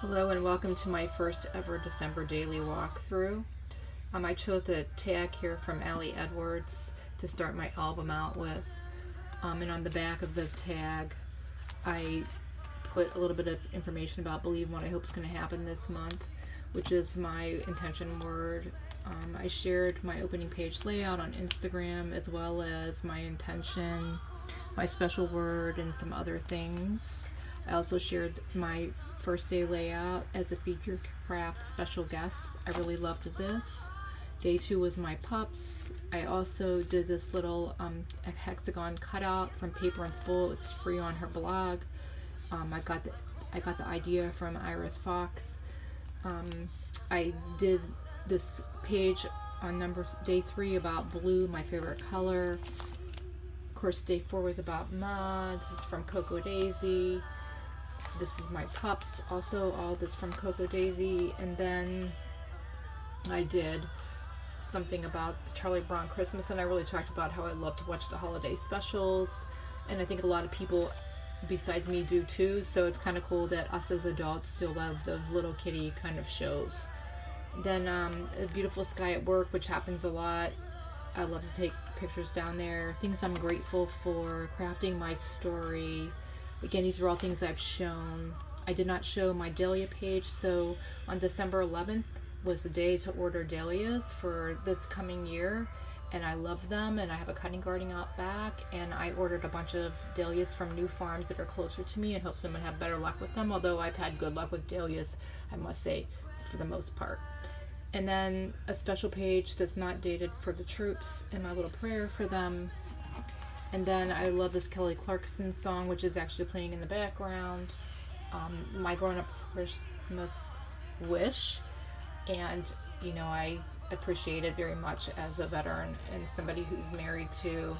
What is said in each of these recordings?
Hello and welcome to my first ever December daily walkthrough. I chose a tag here from Allie Edwards to start my album out with. And on the back of the tag, I put a little bit of information about believe what I hope is going to happen this month, which is my intention word. I shared my opening page layout on Instagram as well as my intention, my special word, and some other things. I also shared my first day layout as a feature craft special guest. I really loved this. Day 2 was my pups. I also did this little hexagon cutout from Paper and Spool. It's free on her blog. I got the idea from Iris Fox. I did this page on day 3 about blue, my favorite color. Of course, day 4 was about mods. This is from Coco Daisy. This is my pups, also all this from Coco Daisy. And then I did something about the Charlie Brown Christmas, and I really talked about how I love to watch the holiday specials, and I think a lot of people besides me do too, so it's kind of cool that us as adults still love those little kitty kind of shows. Then a beautiful sky at work, which happens a lot. I love to take pictures down there, things I'm grateful for, crafting my story. Again, these are all things I've shown. I did not show my dahlia page, so on December 11th was the day to order dahlias for this coming year, and I love them, and I have a cutting garden out back, and I ordered a bunch of dahlias from new farms that are closer to me and hope I'm going to have better luck with them, although I've had good luck with dahlias, I must say, for the most part. And then a special page that's not dated for the troops and my little prayer for them. And then I love this Kelly Clarkson song, which is actually playing in the background. My grown-up Christmas wish. And, you know, I appreciate it very much as a veteran and somebody who's married to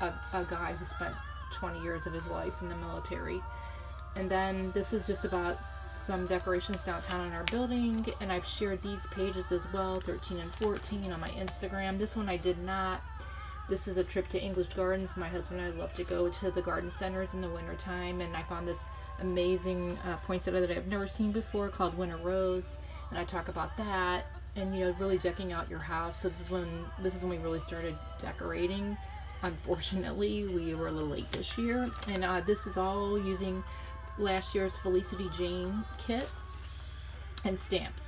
a guy who spent 20 years of his life in the military. And then this is just about some decorations downtown in our building. And I've shared these pages as well, 13 and 14, on my Instagram. This one I did not. This is a trip to English Gardens. My husband and I love to go to the garden centers in the wintertime, and I found this amazing poinsettia that I've never seen before called Winter Rose, and I talk about that, and you know, really decking out your house. So this is when we really started decorating. Unfortunately, we were a little late this year, and this is all using last year's Felicity Jane kit and stamps.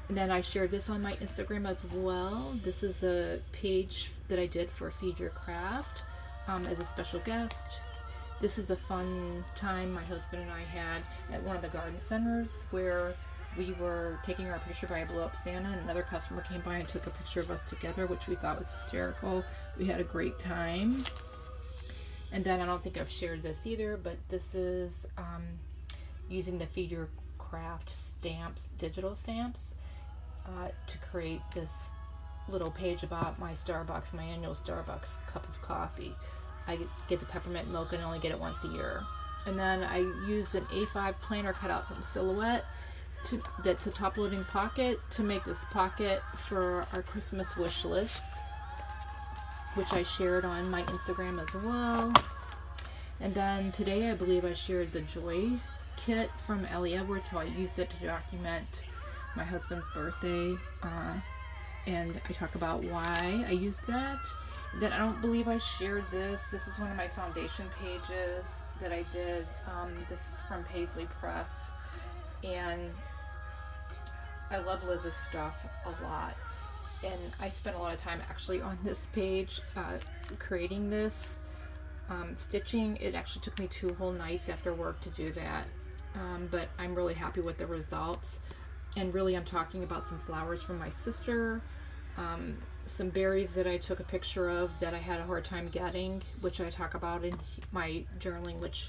And then I shared this on my Instagram as well. This is a page that I did for Feed Your Craft as a special guest. This is a fun time my husband and I had at one of the garden centers where we were taking our picture by a blow up Santa, and another customer came by and took a picture of us together, which we thought was hysterical. We had a great time. And then I don't think I've shared this either, but this is using the Feed Your Craft stamps, digital stamps, to create this little page about my Starbucks, my annual Starbucks cup of coffee. I get the peppermint mocha and only get it once a year. And then I used an A5 planner cut out from Silhouette that's a top loading pocket to make this pocket for our Christmas wish list, which I shared on my Instagram as well. And then today I believe I shared the Joy kit from Ellie Edwards, how I used it to document my husband's birthday, and I talk about why I used that. Then I don't believe I shared this. This is one of my foundation pages that I did. This is from Paisley Press, and I love Liz's stuff a lot, and I spent a lot of time actually on this page creating this stitching. It actually took me 2 whole nights after work to do that, but I'm really happy with the results. And really I'm talking about some flowers from my sister, some berries that I took a picture of that I had a hard time getting, which I talk about in my journaling, which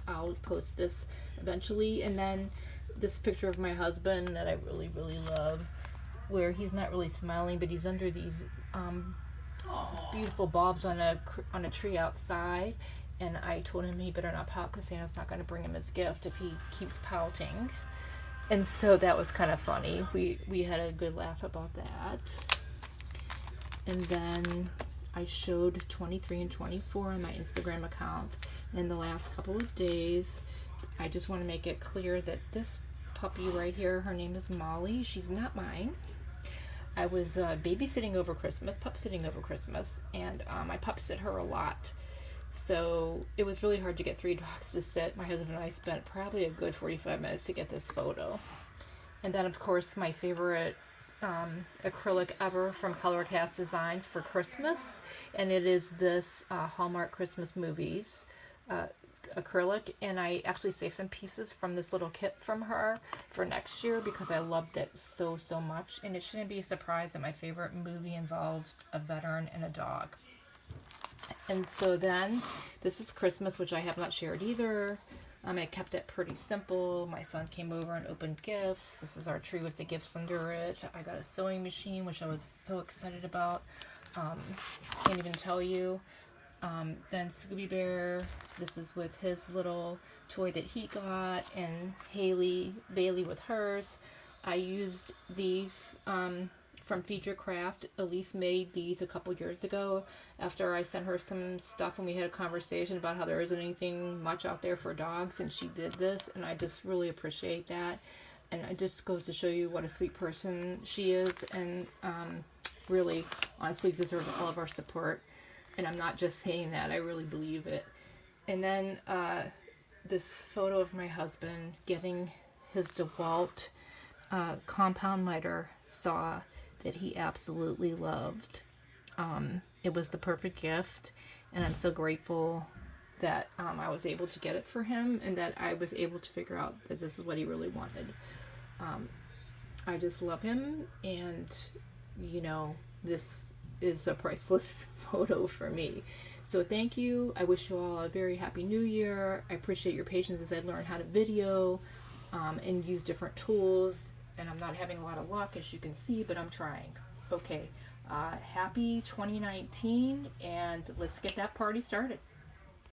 I'll post this eventually. And then this picture of my husband that I really, really love, where he's not really smiling, but he's under these beautiful bulbs on a tree outside. And I told him he better not pout because Santa's not going to bring him his gift if he keeps pouting. And so that was kind of funny. We had a good laugh about that. And then I showed 23 and 24 on my Instagram account in the last couple of days. I just want to make it clear that this puppy right here. Her name is Molly. She's not mine. I was babysitting over Christmas, pup sitting over Christmas, and I pup sit her a lot. So it was really hard to get 3 dogs to sit. My husband and I spent probably a good 45 minutes to get this photo. And then, of course, my favorite acrylic ever from Colorcast Designs for Christmas. And it is this Hallmark Christmas Movies acrylic. And I actually saved some pieces from this little kit from her for next year because I loved it so, so much. And it shouldn't be a surprise that my favorite movie involved a veteran and a dog. And so then, this is Christmas, which I have not shared either. I kept it pretty simple. My son came over and opened gifts. This is our tree with the gifts under it. I got a sewing machine, which I was so excited about. Can't even tell you. Then Scooby Bear. This is with his little toy that he got, and Bailey with hers. I used these from Feature Craft. Elise made these a couple years ago after I sent her some stuff and we had a conversation about how there isn't anything much out there for dogs, and she did this, and I just really appreciate that. And it just goes to show you what a sweet person she is, and really honestly deserves all of our support. And I'm not just saying that, I really believe it. And then this photo of my husband getting his DeWalt compound miter saw that he absolutely loved. It was the perfect gift, and I'm so grateful that I was able to get it for him, and that I was able to figure out that this is what he really wanted. I just love him, and you know, this is a priceless photo for me. So thank you. I wish you all a very happy new year. I appreciate your patience as I learn how to video and use different tools, and I'm not having a lot of luck, as you can see, but I'm trying. Okay, happy 2019, and let's get that party started.